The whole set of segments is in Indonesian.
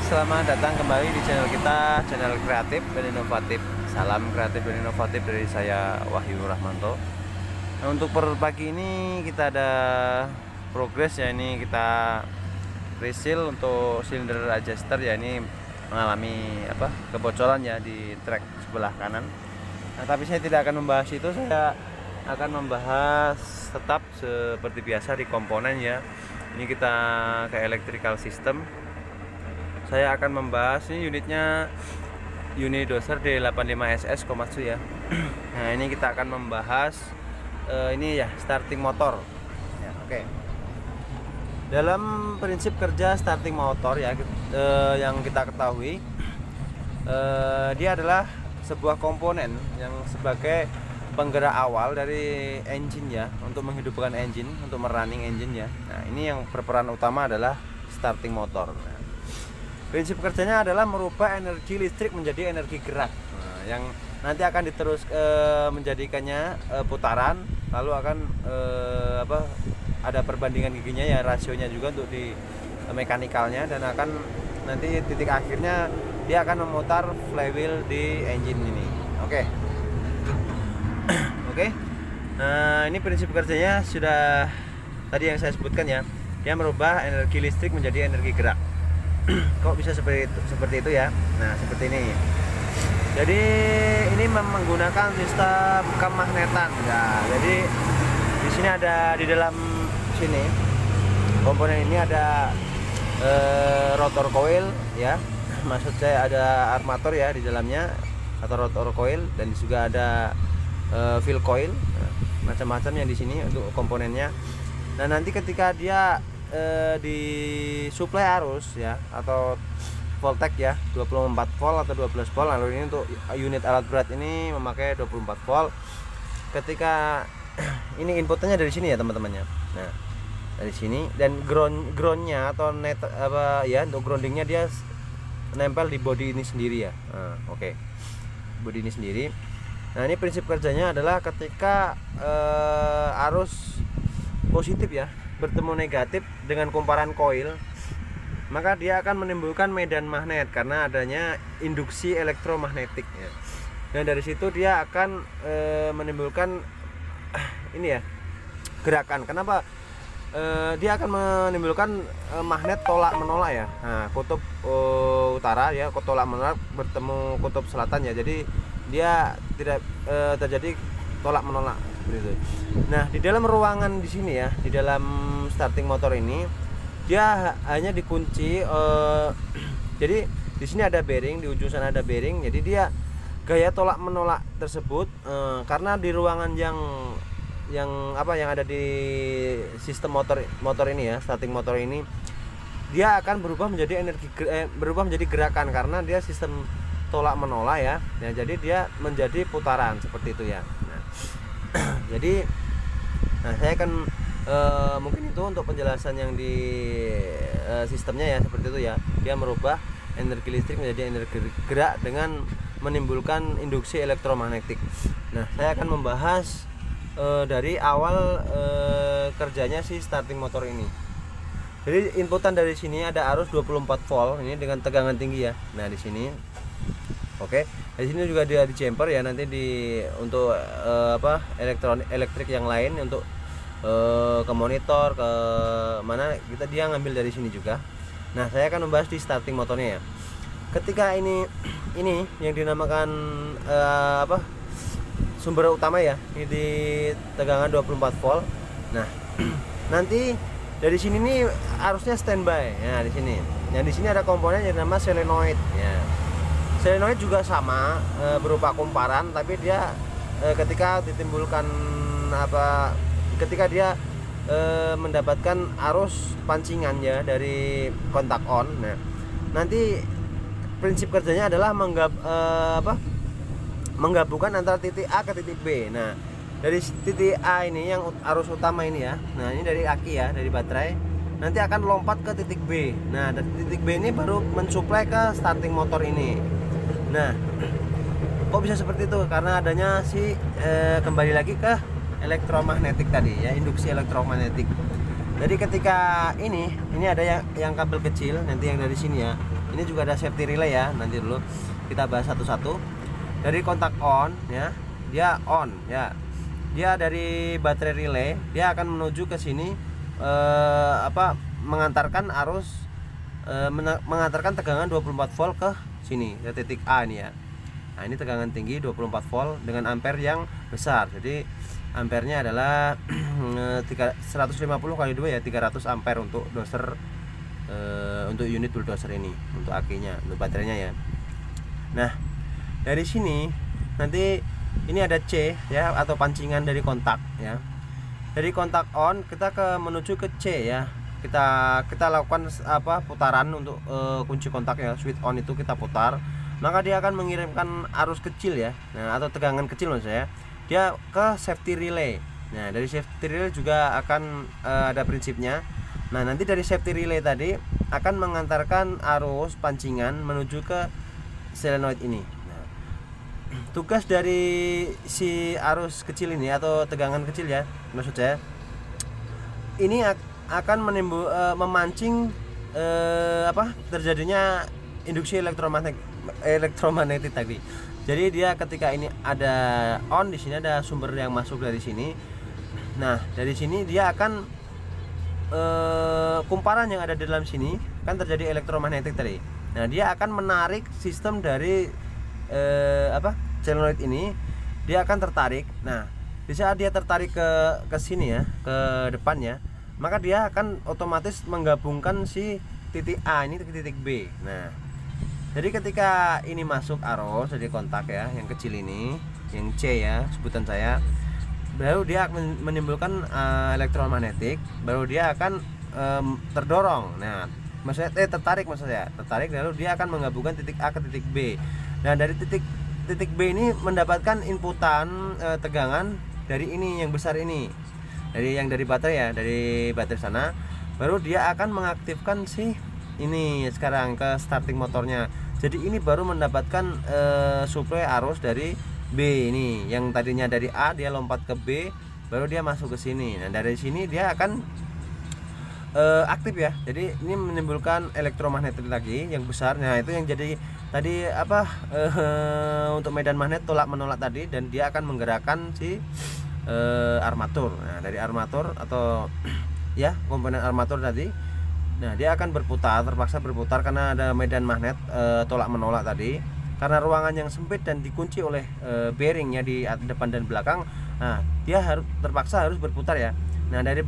selamat datang kembali di channel kita, channel kreatif dan inovatif. Salam kreatif dan inovatif dari saya, Wahyu Rahmanto. Nah, untuk per pagi ini kita ada progres ya, ini kita reseal untuk silinder adjuster ya, ini mengalami kebocoran ya di trek sebelah kanan. Nah, tapi saya tidak akan membahas itu, saya akan membahas tetap seperti biasa di komponen ya. Ini kita ke electrical system. Saya akan membahas ini unitnya Unidoser D85SS Komatsu ya. Nah, ini kita akan membahas ini ya, starting motor ya. Oke. Dalam prinsip kerja starting motor ya, yang kita ketahui, dia adalah sebuah komponen yang sebagai penggerak awal dari engine ya, untuk menghidupkan engine, untuk merunning engine ya. Nah, ini yang berperan utama adalah starting motor. Nah, prinsip kerjanya adalah merubah energi listrik menjadi energi gerak, yang nanti akan diterus menjadikannya putaran, lalu akan ada perbandingan giginya ya, rasionya juga untuk di mekanikalnya, dan akan nanti titik akhirnya dia akan memutar flywheel di engine ini. Oke. Oke. Nah, ini prinsip kerjanya sudah tadi yang saya sebutkan ya. Dia merubah energi listrik menjadi energi gerak. Kok bisa seperti itu ya? Nah, seperti ini. Jadi ini menggunakan sistem kemagnetan ya. Jadi di sini ada, di dalam sini komponen ini ada rotor coil ya. Maksud saya ada armator ya di dalamnya, atau rotor coil, dan juga ada fill coil, macam-macam yang di sini untuk komponennya. Nah, nanti ketika dia disuplai arus ya, atau voltage ya, 24 volt atau 12 volt. Lalu ini untuk unit alat berat ini memakai 24 volt. Ketika ini inputnya dari sini ya teman-temannya. Nah, dari sini, dan groundnya atau net untuk groundingnya dia nempel di body ini sendiri ya. Oke. Body ini sendiri. Nah, ini prinsip kerjanya adalah ketika arus positif ya bertemu negatif dengan kumparan koil, maka dia akan menimbulkan medan magnet karena adanya induksi elektromagnetik ya. Dan dari situ dia akan menimbulkan ini ya, gerakan. Kenapa? Dia akan menimbulkan magnet tolak menolak ya. Nah, kutub utara ya, tolak menolak bertemu kutub selatan ya. Jadi dia tidak terjadi tolak menolak seperti itu. Nah, di dalam ruangan di sini ya, di dalam starting motor ini dia hanya dikunci. Jadi di sini ada bearing, di ujung sana ada bearing. Jadi dia gaya tolak menolak tersebut karena di ruangan yang ada di sistem motor ini ya, starting motor ini, dia akan berubah menjadi gerakan karena dia sistem tolak menolak ya. Nah, jadi dia menjadi putaran seperti itu ya. Nah, jadi saya akan mungkin itu untuk penjelasan yang di sistemnya ya, seperti itu ya. Dia merubah energi listrik menjadi energi gerak dengan menimbulkan induksi elektromagnetik. Nah, saya akan membahas dari awal kerjanya si starting motor ini. Jadi inputan dari sini ada arus 24 volt ini dengan tegangan tinggi ya. Nah, di sini. Oke. Di sini juga dia di jumper ya, nanti untuk elektrik yang lain, untuk ke monitor, ke mana dia ngambil dari sini juga. Nah, saya akan membahas di starting motornya ya. Ketika ini yang dinamakan sumber utama ya, ini di tegangan 24 volt. Nah, nanti dari sini nih arusnya standby ya, di sini. Yang di sini ada komponen yang nama solenoid ya. Solenoid juga sama, berupa kumparan, tapi dia ketika ditimbulkan ketika dia mendapatkan arus pancingan ya dari kontak on. Nah, nanti prinsip kerjanya adalah menggabungkan antara titik A ke titik B. Nah, dari titik A ini yang arus utama ini ya. Nah, ini dari aki ya, dari baterai. Nanti akan lompat ke titik B. Nah, dari titik B ini baru mensuplai ke starting motor ini. Nah, kok bisa seperti itu? Karena adanya kembali lagi ke elektromagnetik tadi ya, induksi elektromagnetik. Jadi ketika ini ada yang kabel kecil nanti yang dari sini ya. ini juga ada safety relay ya. Nanti dulu kita bahas satu-satu. Dari kontak on ya, dia on ya. Dia dari baterai relay, dia akan menuju ke sini mengantarkan arus mengantarkan tegangan 24 volt ke sini, ke titik A ini ya. Nah, ini tegangan tinggi 24 volt dengan ampere yang besar. Jadi ampernya adalah 150 kali 2 ya, 300 ampere untuk doser, untuk unit bulldozer ini, untuk akinya, untuk baterainya ya. Nah, dari sini nanti ini ada C ya, atau pancingan dari kontak ya. Dari kontak on kita menuju ke C ya. Kita lakukan putaran untuk kunci kontak ya, switch on itu kita putar, maka dia akan mengirimkan arus kecil ya, nah, atau tegangan kecil maksud saya, dia ke safety relay. Nah, dari safety relay juga akan ada prinsipnya. Nah, nanti dari safety relay tadi akan mengantarkan arus pancingan menuju ke solenoid ini. Nah, tugas dari si arus kecil ini atau tegangan kecil ya, maksud saya, ini akan memancing terjadinya induksi elektromagnetik tadi. Jadi dia ketika ini ada on, di sini ada sumber yang masuk dari sini. Nah, dari sini dia akan kumparan yang ada di dalam sini kan terjadi elektromagnetik tadi. Nah, dia akan menarik sistem dari solenoid ini, dia akan tertarik. Nah, di saat dia tertarik ke sini ya, ke depannya, maka dia akan otomatis menggabungkan si titik A ini ke titik B. Nah, jadi ketika ini masuk arus dari kontak ya, yang kecil ini, yang C ya sebutan saya, baru dia akan menimbulkan elektromagnetik, baru dia akan terdorong. Nah, maksudnya tertarik lalu dia akan menggabungkan titik A ke titik B. Nah, dari titik B ini mendapatkan inputan tegangan dari ini yang besar ini, dari baterai ya, dari baterai sana, baru dia akan mengaktifkan si ini sekarang ke starting motornya. Jadi ini baru mendapatkan suplai arus dari B ini, yang tadinya dari A dia lompat ke B, baru dia masuk ke sini. Nah, dari sini dia akan aktif ya. Jadi ini menimbulkan elektromagnetik lagi yang besar. Nah, itu yang jadi tadi untuk medan magnet tolak menolak tadi, dan dia akan menggerakkan si armatur. Nah, dari armatur atau ya komponen armatur tadi, nah dia akan terpaksa berputar karena ada medan magnet tolak menolak tadi, karena ruangan yang sempit dan dikunci oleh bearingnya di depan dan belakang. Nah, dia terpaksa harus berputar ya. Nah, dari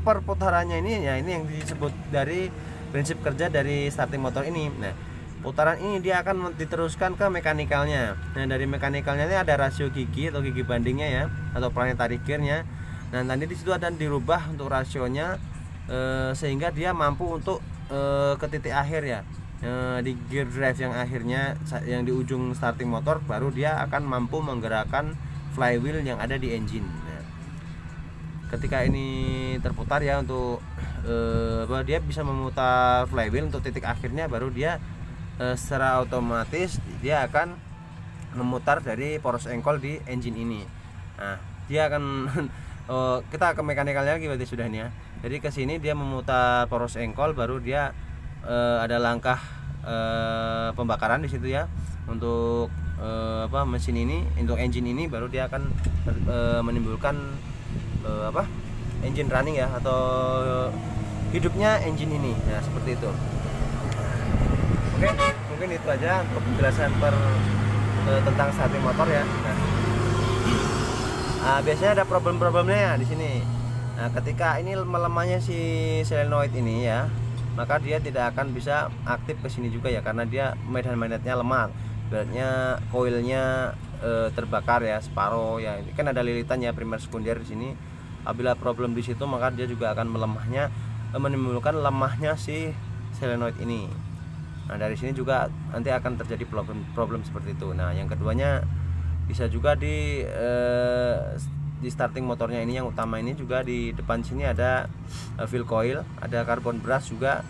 perputarannya ini ya, ini yang disebut dari prinsip kerja dari starting motor ini. Nah, putaran ini dia akan diteruskan ke mekanikalnya. Nah, dari mekanikalnya ini ada rasio gigi atau gigi bandingnya ya, atau planetary gearnya. Nah, nanti di situ ada dirubah untuk rasionya sehingga dia mampu untuk ke titik akhir ya, di gear drive yang akhirnya, yang di ujung starting motor, baru dia akan mampu menggerakkan flywheel yang ada di engine. Nah, ketika ini terputar ya, untuk dia bisa memutar flywheel untuk titik akhirnya, baru dia secara otomatis dia akan memutar dari poros engkol di engine ini. Nah, dia akan kita ke mekanikalnya lagi berarti sudah ini ya. Jadi ke sini dia memutar poros engkol, baru dia ada langkah pembakaran di situ ya, untuk mesin ini, untuk engine ini, baru dia akan menimbulkan engine running ya, atau hidupnya engine ini. Nah, seperti itu. Oke, mungkin itu aja untuk penjelasan tentang starting motor ya. Nah, biasanya ada problem-problemnya di sini. Nah, ketika ini melemahnya si solenoid ini ya, maka dia tidak akan bisa aktif ke sini juga ya, karena dia medan magnetnya lemah. Beratnya koilnya terbakar ya, separuh ya. Ini kan ada lilitan ya, primer sekunder di sini. Apabila problem di situ, maka dia juga akan menimbulkan lemahnya si solenoid ini. Nah, dari sini juga nanti akan terjadi problem seperti itu. Nah, yang keduanya bisa juga di starting motornya ini, yang utama ini juga di depan sini ada fuel coil, ada carbon brush juga.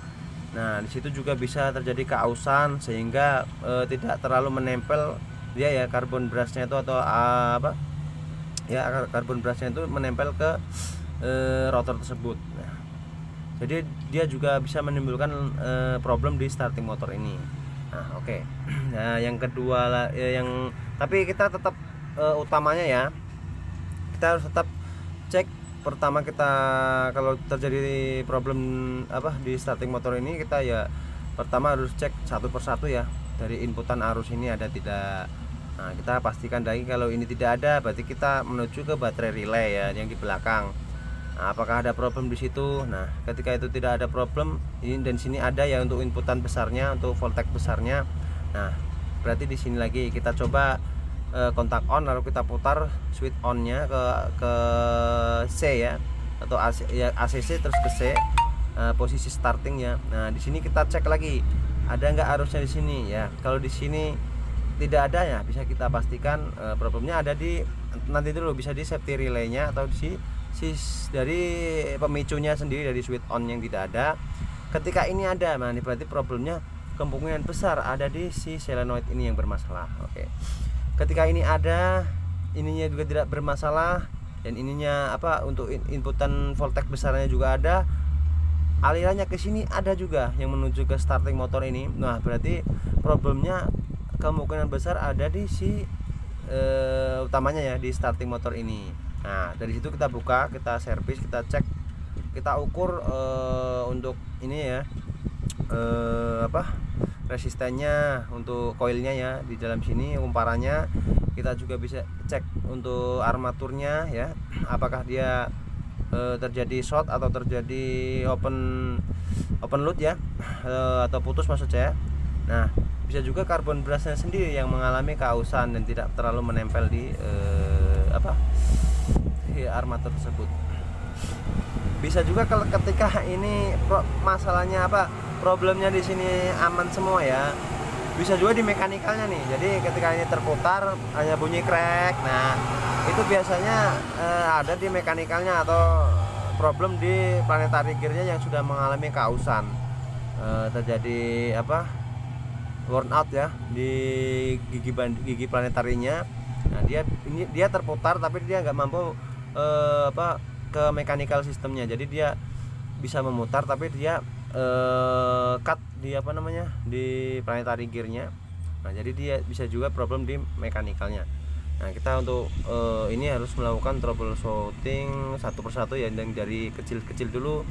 Nah, di situ juga bisa terjadi keausan sehingga tidak terlalu menempel dia ya, carbon brushnya itu, atau carbon brushnya itu menempel ke rotor tersebut. Nah, Jadi dia juga bisa menimbulkan problem di starting motor ini. Nah, oke. Nah, yang kedua tapi kita tetap utamanya ya, kita harus tetap cek. Pertama, kita kalau terjadi problem di starting motor ini, kita ya pertama harus cek satu persatu ya, dari inputan arus ini ada tidak. Nah, kita pastikan lagi kalau ini tidak ada, berarti kita menuju ke baterai relay ya yang di belakang. Nah, apakah ada problem di situ? Nah, ketika itu tidak ada problem, ini dan sini ada ya untuk inputan besarnya, untuk voltage besarnya. Nah, berarti di sini lagi kita coba kontak on, lalu kita putar switch onnya ke C ya, atau ACC terus ke C, posisi startingnya. Nah, di sini kita cek lagi ada nggak arusnya di sini ya. Kalau di sini tidak ada ya, bisa kita pastikan problemnya ada di nanti dulu, bisa di safety relaynya atau di dari pemicunya sendiri, dari switch on yang tidak ada. Ketika ini ada, nah ini berarti problemnya kemungkinan besar ada di si solenoid ini yang bermasalah. Oke. Ketika ini ada, ininya juga tidak bermasalah, dan ininya untuk inputan voltage besarnya juga ada, alirannya ke sini ada juga yang menuju ke starting motor ini. Nah, berarti problemnya kemungkinan besar ada di si utamanya ya, di starting motor ini. Nah, dari situ kita buka, kita servis, kita cek, kita ukur untuk ini ya, resistennya untuk koilnya ya, di dalam sini kumparannya. Kita juga bisa cek untuk armaturnya ya, apakah dia terjadi short atau terjadi open loop ya, atau putus maksud saya. Nah, bisa juga karbon brasnya sendiri yang mengalami keausan dan tidak terlalu menempel di armatur tersebut. Bisa juga ketika ini masalahnya problemnya di sini aman semua ya, bisa juga di mekanikalnya nih. Jadi ketika ini terputar hanya bunyi crack, nah itu biasanya ada di mekanikalnya atau problem di planetary gearnya yang sudah mengalami keausan, terjadi worn out ya di gigi planetarinya. Nah, dia terputar tapi dia nggak mampu ke mechanical sistemnya. Jadi dia bisa memutar tapi dia cut di di planetary gearnya. Nah, jadi dia bisa juga problem di mekanikalnya. Nah, kita untuk ini harus melakukan troubleshooting satu persatu ya, dan dari kecil-kecil dulu,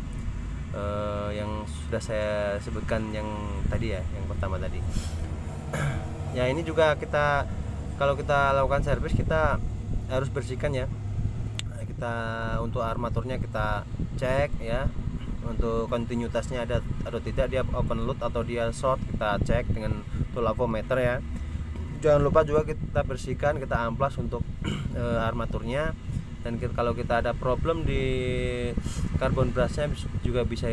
yang sudah saya sebutkan yang tadi ya, yang pertama tadi. Ya, ini juga kalau kita lakukan servis, kita harus bersihkan ya. Kita untuk armaturnya kita cek ya, untuk kontinuitasnya ada atau tidak, dia open loop atau dia short, kita cek dengan tool avometer ya. Jangan lupa juga kita bersihkan, kita amplas untuk armaturnya. Dan kalau kita ada problem di karbon brasnya juga bisa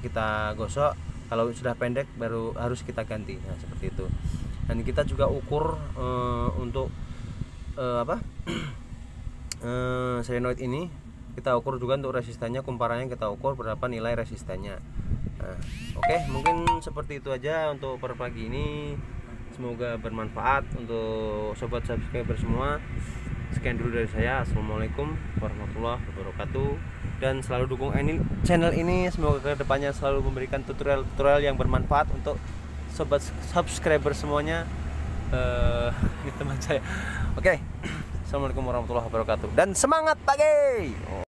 kita gosok. Kalau sudah pendek baru harus kita ganti. Nah, seperti itu. Dan kita juga ukur untuk solenoid ini, kita ukur juga untuk resistannya, kumparannya kita ukur berapa nilai resistannya. Nah, oke, mungkin seperti itu aja untuk per pagi ini. Semoga bermanfaat untuk sobat subscriber semua. Sekian dulu dari saya. Assalamualaikum warahmatullahi wabarakatuh. Dan selalu dukung channel ini. Semoga kedepannya selalu memberikan tutorial yang bermanfaat untuk sobat subscriber semuanya. Ini teman saya. Oke. Assalamualaikum warahmatullahi wabarakatuh. Dan semangat pagi.